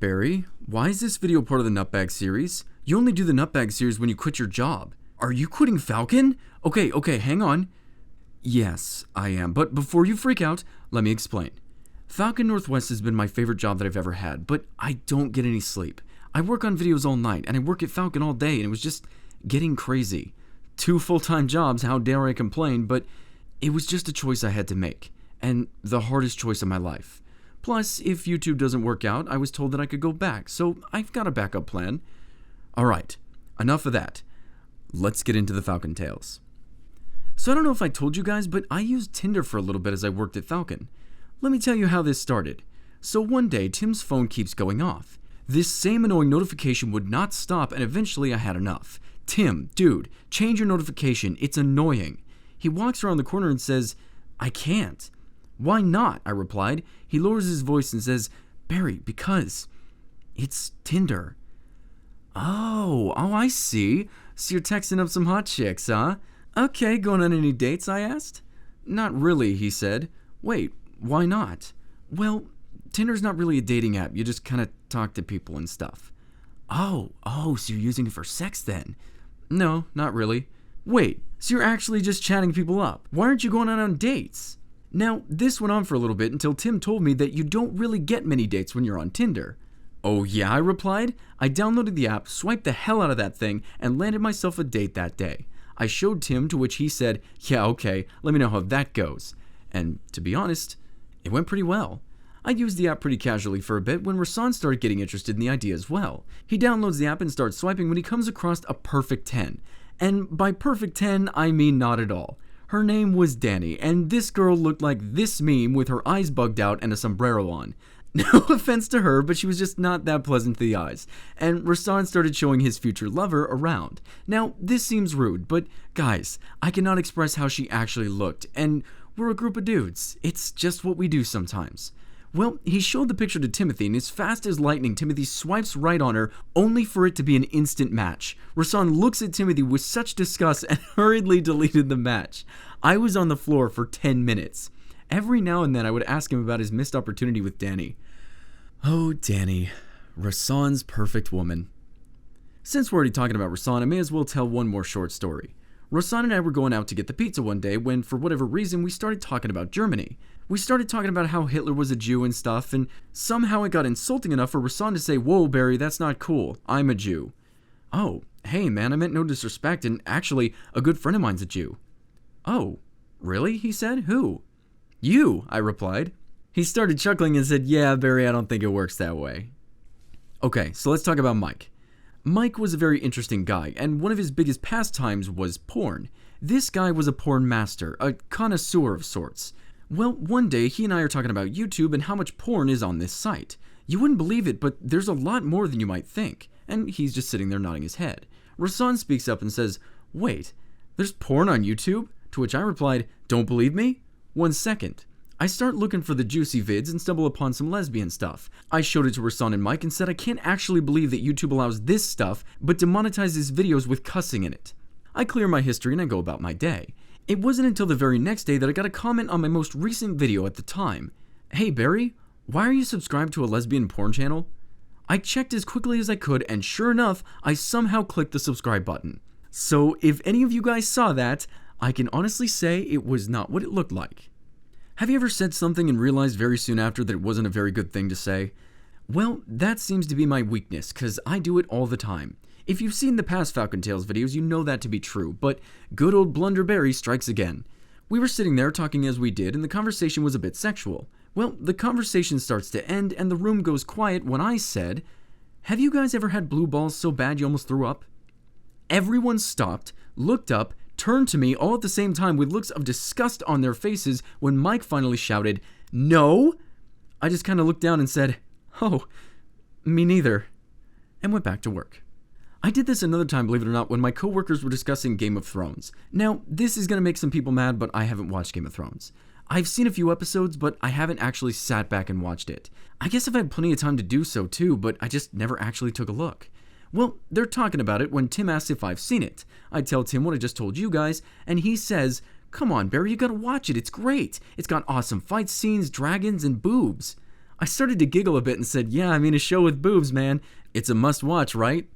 Barry. Why is this video part of the Nutbag series? You only do the Nutbag series when you quit your job. Are you quitting Falcon? Okay, hang on. Yes, I am, but before you freak out, let me explain. Falcon Northwest has been my favorite job that I've ever had, but I don't get any sleep. I work on videos all night, and I work at Falcon all day, and it was just getting crazy. 2 full-time jobs, how dare I complain, but it was just a choice I had to make, and the hardest choice of my life. Plus, if YouTube doesn't work out, I was told that I could go back, so I've got a backup plan. Alright, enough of that. Let's get into the Falcon tales. So I don't know if I told you guys, but I used Tinder for a little bit as I worked at Falcon. Let me tell you how this started. So one day, Tim's phone keeps going off. This same annoying notification would not stop, and eventually I had enough. Tim, dude, change your notification, it's annoying. He walks around the corner and says, I can't. Why not? I replied. He lowers his voice and says, Barry, because it's Tinder. Oh, I see. So you're texting up some hot chicks, huh? Okay, going on any dates, I asked. Not really, he said. Wait, why not? Well, Tinder's not really a dating app. You just kind of talk to people and stuff. Oh, so you're using it for sex then? No, not really. Wait, so you're actually just chatting people up. Why aren't you going out on dates? Now, this went on for a little bit until Tim told me that you don't really get many dates when you're on Tinder. Oh yeah, I replied. I downloaded the app, swiped the hell out of that thing, and landed myself a date that day. I showed Tim, to which he said, yeah, okay, let me know how that goes. And to be honest, it went pretty well. I used the app pretty casually for a bit when Rasan started getting interested in the idea as well. He downloads the app and starts swiping when he comes across a perfect 10. And by perfect 10, I mean not at all. Her name was Danny, and this girl looked like this meme with her eyes bugged out and a sombrero on. No offense to her, but she was just not that pleasant to the eyes, and Rasan started showing his future lover around. Now, this seems rude, but guys, I cannot express how she actually looked, and we're a group of dudes. It's just what we do sometimes. Well, he showed the picture to Timothy, and as fast as lightning, Timothy swipes right on her, only for it to be an instant match. Rasan looks at Timothy with such disgust and hurriedly deleted the match. I was on the floor for 10 minutes. Every now and then I would ask him about his missed opportunity with Danny. Oh, Danny, Rasan's perfect woman. Since we're already talking about Rasan, I may as well tell one more short story. Rasan and I were going out to get the pizza one day when, for whatever reason, we started talking about Germany. We started talking about how Hitler was a Jew and stuff, and somehow it got insulting enough for Rasan to say, whoa, Barry, that's not cool. I'm a Jew. Oh, hey, man, I meant no disrespect, and actually, a good friend of mine's a Jew. Oh, really? He said. Who? You, I replied. He started chuckling and said, yeah, Barry, I don't think it works that way. Okay, so let's talk about Mike. Mike was a very interesting guy, and one of his biggest pastimes was porn. This guy was a porn master, a connoisseur of sorts. Well, one day he and I are talking about YouTube and how much porn is on this site. You wouldn't believe it, but there's a lot more than you might think. And he's just sitting there nodding his head. Rasan speaks up and says, wait, there's porn on YouTube? To which I replied, don't believe me? 1 second. I start looking for the juicy vids and stumble upon some lesbian stuff. I showed it to Rasan and Mike and said I can't actually believe that YouTube allows this stuff, but demonetizes videos with cussing in it. I clear my history and I go about my day. It wasn't until the very next day that I got a comment on my most recent video at the time. Hey Barry, why are you subscribed to a lesbian porn channel? I checked as quickly as I could, and sure enough, I somehow clicked the subscribe button. So if any of you guys saw that, I can honestly say it was not what it looked like. Have you ever said something and realized very soon after that it wasn't a very good thing to say? Well, that seems to be my weakness, cause I do it all the time. If you've seen the past Falcon Tales videos, you know that to be true, but good old Bulletbarry strikes again. We were sitting there talking as we did, and the conversation was a bit sexual. Well, the conversation starts to end, and the room goes quiet when I said, have you guys ever had blue balls so bad you almost threw up? Everyone stopped, looked up, turned to me all at the same time with looks of disgust on their faces when Mike finally shouted, no? I just kind of looked down and said, oh, me neither, and went back to work. I did this another time, believe it or not, when my coworkers were discussing Game of Thrones. Now, this is going to make some people mad, but I haven't watched Game of Thrones. I've seen a few episodes, but I haven't actually sat back and watched it. I guess I've had plenty of time to do so too, but I just never actually took a look. Well, they're talking about it when Tim asks if I've seen it. I tell Tim what I just told you guys, and he says, come on, Barry, you gotta watch it, it's great. It's got awesome fight scenes, dragons, and boobs. I started to giggle a bit and said, yeah, I mean, a show with boobs, man. It's a must-watch, right?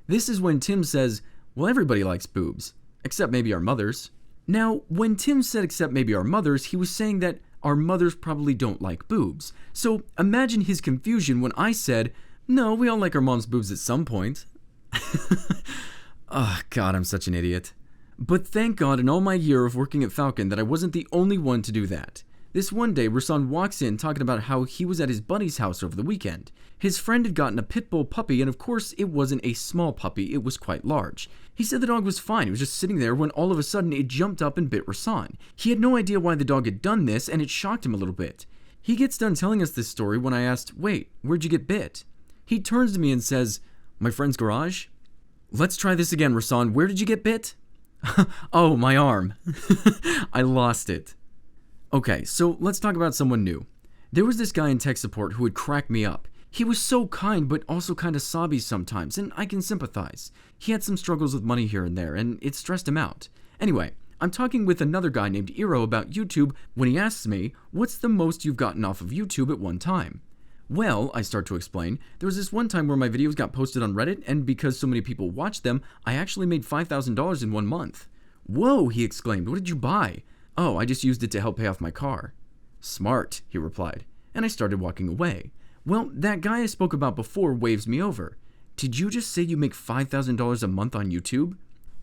This is when Tim says, well, everybody likes boobs, except maybe our mothers. Now, when Tim said except maybe our mothers, he was saying that our mothers probably don't like boobs. So imagine his confusion when I said, no, we all like our mom's boobs at some point. Oh, God, I'm such an idiot. But thank God in all my year of working at Falcon that I wasn't the only one to do that. This one day, Rasan walks in talking about how he was at his buddy's house over the weekend. His friend had gotten a pit bull puppy, and of course, it wasn't a small puppy, it was quite large. He said the dog was fine, it was just sitting there when all of a sudden it jumped up and bit Rasan. He had no idea why the dog had done this, and it shocked him a little bit. He gets done telling us this story when I asked, wait, where'd you get bit? He turns to me and says, my friend's garage? Let's try this again, Rasan, where did you get bit? Oh, my arm. I lost it. Okay, so let's talk about someone new. There was this guy in tech support who would crack me up. He was so kind, but also kind of sobby sometimes, and I can sympathize. He had some struggles with money here and there, and it stressed him out. Anyway, I'm talking with another guy named Iro about YouTube when he asks me, what's the most you've gotten off of YouTube at one time? Well, I start to explain, there was this one time where my videos got posted on Reddit, and because so many people watched them, I actually made $5,000 in 1 month. Whoa, he exclaimed, what did you buy? Oh, I just used it to help pay off my car. Smart, he replied, and I started walking away. Well, that guy I spoke about before waves me over. Did you just say you make $5,000 a month on YouTube?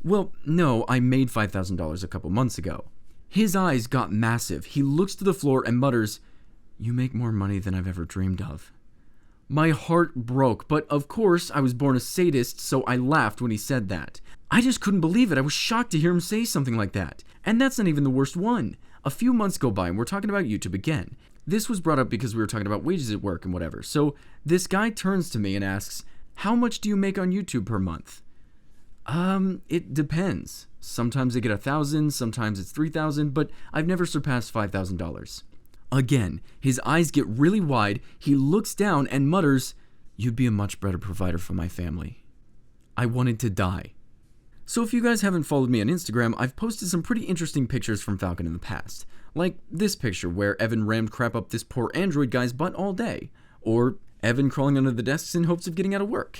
Well, no, I made $5,000 a couple months ago. His eyes got massive. He looks to the floor and mutters, you make more money than I've ever dreamed of. My heart broke, but of course I was born a sadist, so I laughed when he said that. I just couldn't believe it. I was shocked to hear him say something like that. And that's not even the worst one. A few months go by and we're talking about YouTube again. This was brought up because we were talking about wages at work and whatever. So this guy turns to me and asks, how much do you make on YouTube per month? It depends. Sometimes I get 1,000, sometimes it's 3,000, but I've never surpassed $5,000. Again, his eyes get really wide, he looks down and mutters, you'd be a much better provider for my family. I wanted to die. So if you guys haven't followed me on Instagram, I've posted some pretty interesting pictures from Falcon in the past. Like this picture where Evan rammed crap up this poor Android guy's butt all day. Or Evan crawling under the desks in hopes of getting out of work.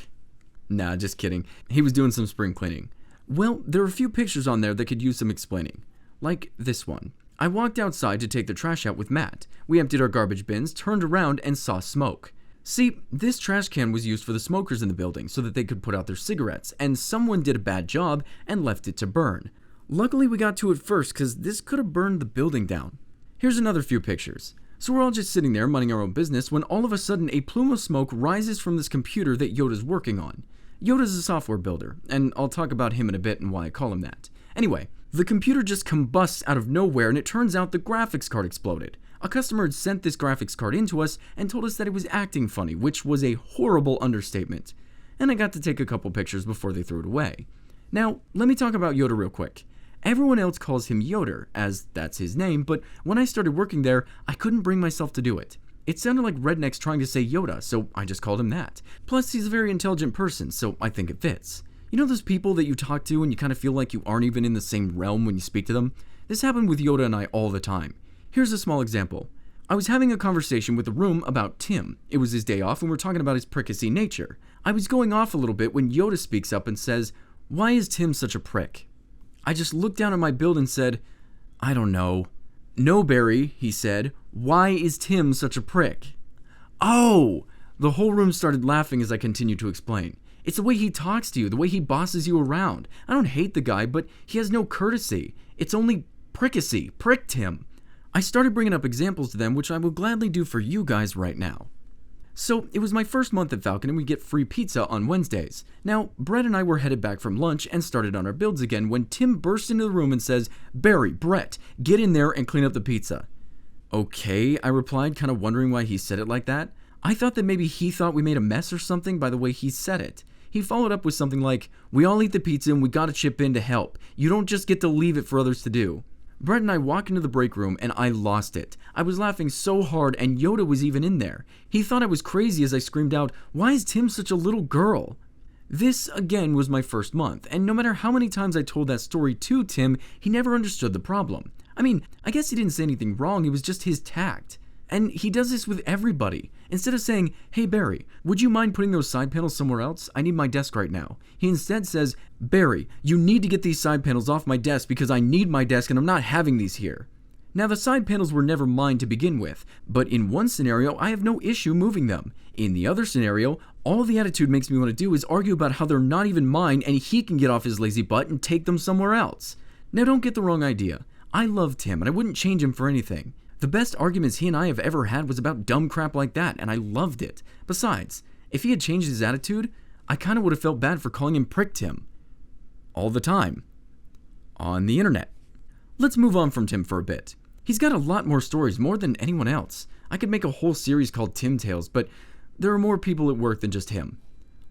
Nah, just kidding. He was doing some spring cleaning. Well, there are a few pictures on there that could use some explaining. Like this one. I walked outside to take the trash out with Matt. We emptied our garbage bins, turned around, and saw smoke. See, this trash can was used for the smokers in the building so that they could put out their cigarettes, and someone did a bad job and left it to burn. Luckily we got to it first because this could have burned the building down. Here's another few pictures. So we're all just sitting there minding our own business when all of a sudden a plume of smoke rises from this computer that Yoda's working on. Yoda's a software builder, and I'll talk about him in a bit and why I call him that. Anyway, the computer just combusts out of nowhere and it turns out the graphics card exploded. A customer had sent this graphics card into us and told us that it was acting funny, which was a horrible understatement. And I got to take a couple pictures before they threw it away. Now, let me talk about Yoda real quick. Everyone else calls him Yoder, as that's his name, but when I started working there, I couldn't bring myself to do it. It sounded like rednecks trying to say Yoda, so I just called him that. Plus, he's a very intelligent person, so I think it fits. You know those people that you talk to and you kind of feel like you aren't even in the same realm when you speak to them? This happened with Yoda and I all the time. Here's a small example. I was having a conversation with the room about Tim. It was his day off and we're talking about his prickly nature. I was going off a little bit when Yoda speaks up and says, "Why is Tim such a prick?" I just looked down at my build and said, "I don't know." "No, Barry," he said, "why is Tim such a prick?" Oh! The whole room started laughing as I continued to explain. It's the way he talks to you, the way he bosses you around. I don't hate the guy, but he has no courtesy. It's only prickly, pricked him. I started bringing up examples to them, which I will gladly do for you guys right now. So, it was my first month at Falcon and we get free pizza on Wednesdays. Now, Brett and I were headed back from lunch and started on our builds again when Tim burst into the room and says, "Barry, Brett, get in there and clean up the pizza." "Okay," I replied, kind of wondering why he said it like that. I thought that maybe he thought we made a mess or something by the way he said it. He followed up with something like, "We all eat the pizza and we gotta chip in to help. You don't just get to leave it for others to do." Brett and I walk into the break room and I lost it. I was laughing so hard and Yoda was even in there. He thought I was crazy as I screamed out, "Why is Tim such a little girl?" This, again, was my first month, and no matter how many times I told that story to Tim, he never understood the problem. I mean, I guess he didn't say anything wrong, it was just his tact. And he does this with everybody. Instead of saying, "Hey Barry, would you mind putting those side panels somewhere else? I need my desk right now." He instead says, "Barry, you need to get these side panels off my desk because I need my desk and I'm not having these here." Now the side panels were never mine to begin with, but in one scenario I have no issue moving them. In the other scenario, all the attitude makes me want to do is argue about how they're not even mine and he can get off his lazy butt and take them somewhere else. Now don't get the wrong idea. I love Tim and I wouldn't change him for anything. The best arguments he and I have ever had was about dumb crap like that, and I loved it. Besides, if he had changed his attitude, I kind of would have felt bad for calling him Prick Tim. All the time. On the internet. Let's move on from Tim for a bit. He's got a lot more stories, more than anyone else. I could make a whole series called Tim Tales, but there are more people at work than just him.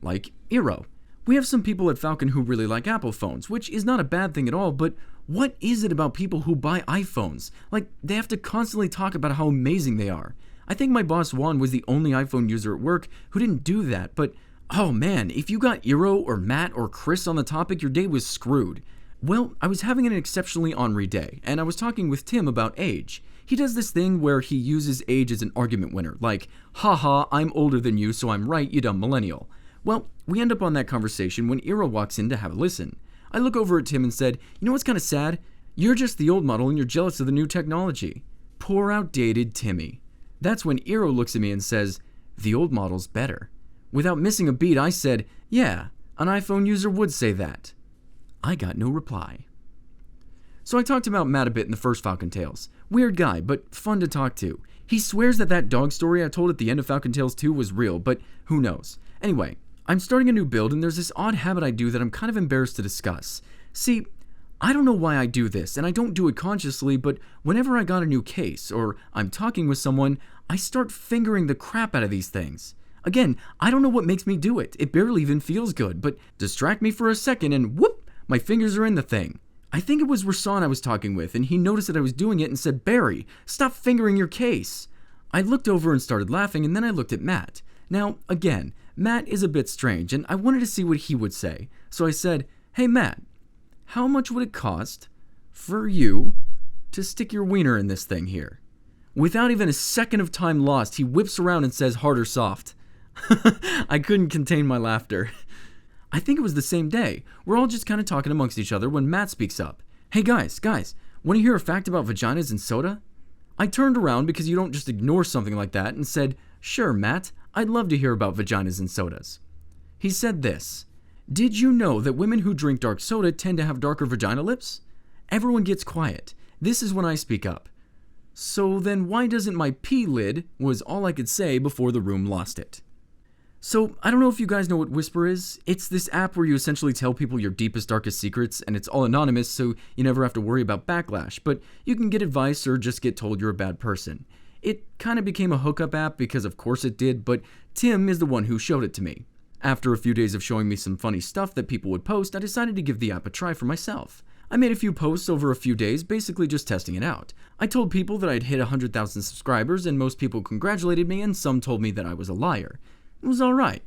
Like Eero. We have some people at Falcon who really like Apple phones, which is not a bad thing at all, but what is it about people who buy iPhones? Like, they have to constantly talk about how amazing they are. I think my boss Juan was the only iPhone user at work who didn't do that, but oh man, if you got Eero or Matt or Chris on the topic, your day was screwed. Well, I was having an exceptionally ornery day, and I was talking with Tim about age. He does this thing where he uses age as an argument winner, like, haha, I'm older than you, so I'm right, you dumb millennial. Well, we end up on that conversation when Eero walks in to have a listen. I look over at Tim and said, "You know what's kind of sad? You're just the old model and you're jealous of the new technology." Poor outdated Timmy. That's when Eero looks at me and says, "The old model's better." Without missing a beat, I said, "Yeah, an iPhone user would say that." I got no reply. So I talked about Matt a bit in the first Falcon Tales. Weird guy, but fun to talk to. He swears that dog story I told at the end of Falcon Tales 2 was real, but who knows. Anyway, I'm starting a new build and there's this odd habit I do that I'm kind of embarrassed to discuss. See, I don't know why I do this, and I don't do it consciously, but whenever I got a new case, or I'm talking with someone, I start fingering the crap out of these things. Again, I don't know what makes me do it. It barely even feels good, but distract me for a second and whoop, my fingers are in the thing. I think it was Rasan I was talking with, and he noticed that I was doing it and said, "Barry, stop fingering your case." I looked over and started laughing, and then I looked at Matt. Now, again, Matt is a bit strange, and I wanted to see what he would say. So I said, "Hey Matt, how much would it cost for you to stick your wiener in this thing here?" Without even a second of time lost, he whips around and says, "Hard or soft?" I couldn't contain my laughter. I think it was the same day. We're all just kind of talking amongst each other when Matt speaks up. "Hey guys, want to hear a fact about vaginas and soda?" I turned around because you don't just ignore something like that and said, "Sure, Matt, I'd love to hear about vaginas and sodas." He said this, "Did you know that women who drink dark soda tend to have darker vagina lips?" Everyone gets quiet. This is when I speak up. "So then why doesn't my pee lid?" was all I could say before the room lost it. So, I don't know if you guys know what Whisper is. It's this app where you essentially tell people your deepest, darkest secrets, and it's all anonymous, so you never have to worry about backlash, but you can get advice or just get told you're a bad person. It kind of became a hookup app because of course it did, but Tim is the one who showed it to me. After a few days of showing me some funny stuff that people would post, I decided to give the app a try for myself. I made a few posts over a few days, basically just testing it out. I told people that I'd hit 100,000 subscribers, and most people congratulated me, and some told me that I was a liar. It was alright.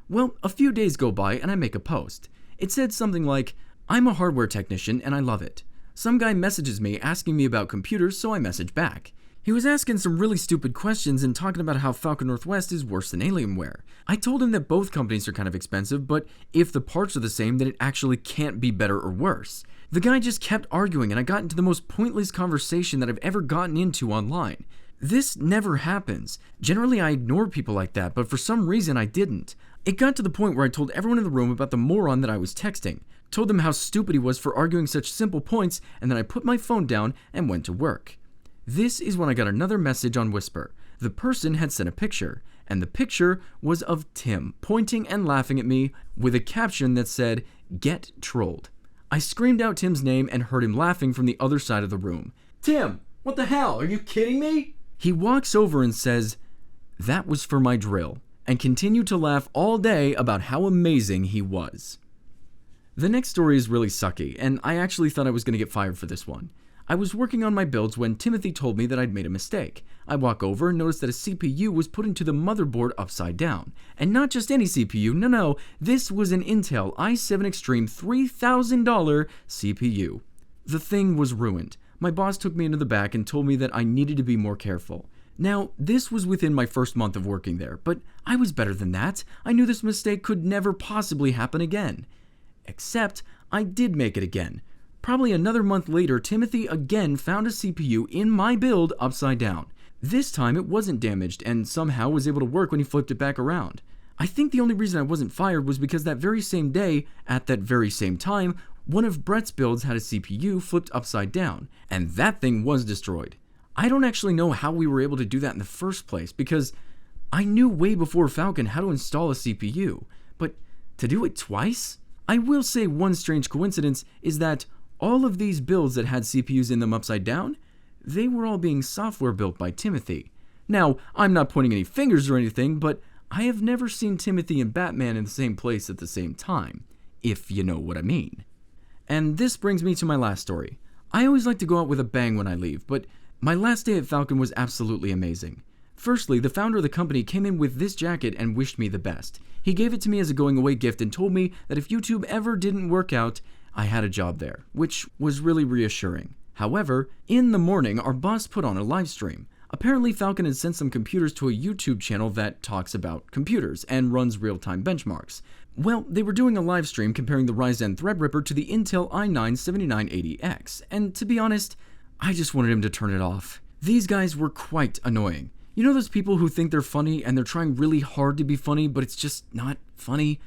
Well, a few days go by and I make a post. It said something like, "I'm a hardware technician and I love it." Some guy messages me asking me about computers, so I message back. He was asking some really stupid questions and talking about how Falcon Northwest is worse than Alienware. I told him that both companies are kind of expensive, but if the parts are the same, then it actually can't be better or worse. The guy just kept arguing and I got into the most pointless conversation that I've ever gotten into online. This never happens. Generally, I ignore people like that, but for some reason I didn't. It got to the point where I told everyone in the room about the moron that I was texting, told them how stupid he was for arguing such simple points, and then I put my phone down and went to work. This is when I got another message on Whisper. The person had sent a picture, and the picture was of Tim pointing and laughing at me with a caption that said, "Get trolled." I screamed out Tim's name and heard him laughing from the other side of the room. "Tim, what the hell? Are you kidding me?" He walks over and says, "That was for my drill," and continued to laugh all day about how amazing he was. The next story is really sucky, and I actually thought I was going to get fired for this one. I was working on my builds when Timothy told me that I'd made a mistake. I walk over and notice that a CPU was put into the motherboard upside down. And not just any CPU, no, this was an Intel i7 Extreme $3,000 CPU. The thing was ruined. My boss took me into the back and told me that I needed to be more careful. Now, this was within my first month of working there, but I was better than that. I knew this mistake could never possibly happen again. Except, I did make it again. Probably another month later, Timothy again found a CPU in my build upside down. This time it wasn't damaged and somehow was able to work when he flipped it back around. I think the only reason I wasn't fired was because that very same day, at that very same time, one of Brett's builds had a CPU flipped upside down, and that thing was destroyed. I don't actually know how we were able to do that in the first place, because I knew way before Falcon how to install a CPU, but to do it twice? I will say one strange coincidence is that all of these builds that had CPUs in them upside down, they were all being software built by Timothy. Now, I'm not pointing any fingers or anything, but I have never seen Timothy and Batman in the same place at the same time, if you know what I mean. And this brings me to my last story. I always like to go out with a bang when I leave, but my last day at Falcon was absolutely amazing. Firstly, the founder of the company came in with this jacket and wished me the best. He gave it to me as a going away gift and told me that if YouTube ever didn't work out, I had a job there, which was really reassuring. However, in the morning, our boss put on a live stream. Apparently, Falcon had sent some computers to a YouTube channel that talks about computers and runs real-time benchmarks. Well, they were doing a live stream comparing the Ryzen Threadripper to the Intel i9-7980X, and to be honest, I just wanted him to turn it off. These guys were quite annoying. You know those people who think they're funny and they're trying really hard to be funny, but it's just not funny?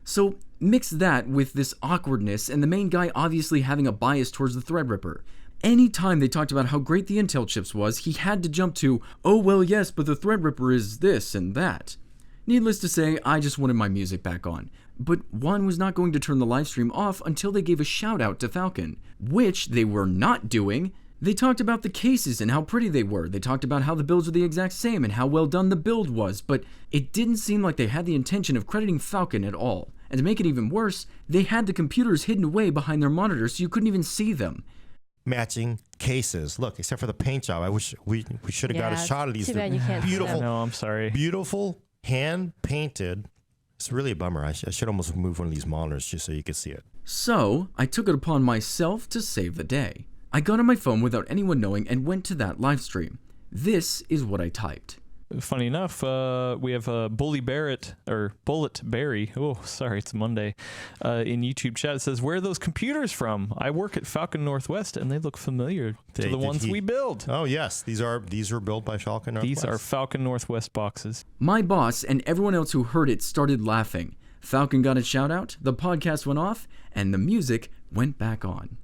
So mix that with this awkwardness and the main guy obviously having a bias towards the Threadripper. Anytime they talked about how great the Intel chips was, he had to jump to, oh well yes, but the Threadripper is this and that. Needless to say, I just wanted my music back on. But one was not going to turn the livestream off until they gave a shout out to Falcon, which they were not doing. They talked about the cases and how pretty they were. They talked about how the builds were the exact same and how well done the build was, but it didn't seem like they had the intention of crediting Falcon at all. And to make it even worse, they had the computers hidden away behind their monitors so you couldn't even see them. Matching cases. Look, except for the paint job. I wish we should have got a shot of these. Too bad you can't beautiful. No, I'm sorry. Beautiful, hand painted. It's really a bummer. I should almost move one of these monitors just so you could see it. So I took it upon myself to save the day. I got on my phone without anyone knowing and went to that live stream. This is what I typed. Funny enough, we have Bulletbarry. Oh, sorry, it's Monday. In YouTube chat, it says, "Where are those computers from? I work at Falcon Northwest, and they look familiar to the ones we build." Oh yes, these are built by Falcon Northwest. These are Falcon Northwest boxes. My boss and everyone else who heard it started laughing. Falcon got a shout out, the podcast went off, and the music went back on.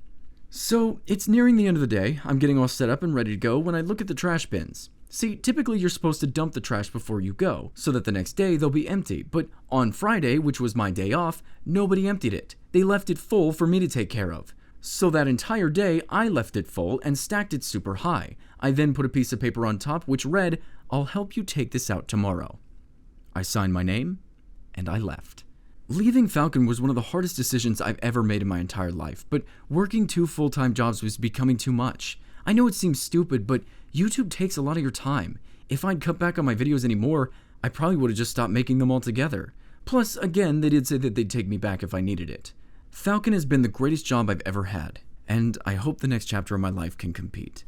So it's nearing the end of the day. I'm getting all set up and ready to go when I look at the trash bins. See, typically you're supposed to dump the trash before you go, so that the next day they'll be empty, but on Friday, which was my day off, nobody emptied it. They left it full for me to take care of. So that entire day, I left it full and stacked it super high. I then put a piece of paper on top which read, "I'll help you take this out tomorrow." I signed my name, and I left. Leaving Falcon was one of the hardest decisions I've ever made in my entire life, but working 2 full-time jobs was becoming too much. I know it seems stupid, but YouTube takes a lot of your time. If I'd cut back on my videos anymore, I probably would have just stopped making them altogether. Plus, again, they did say that they'd take me back if I needed it. Falcon has been the greatest job I've ever had, and I hope the next chapter of my life can compete.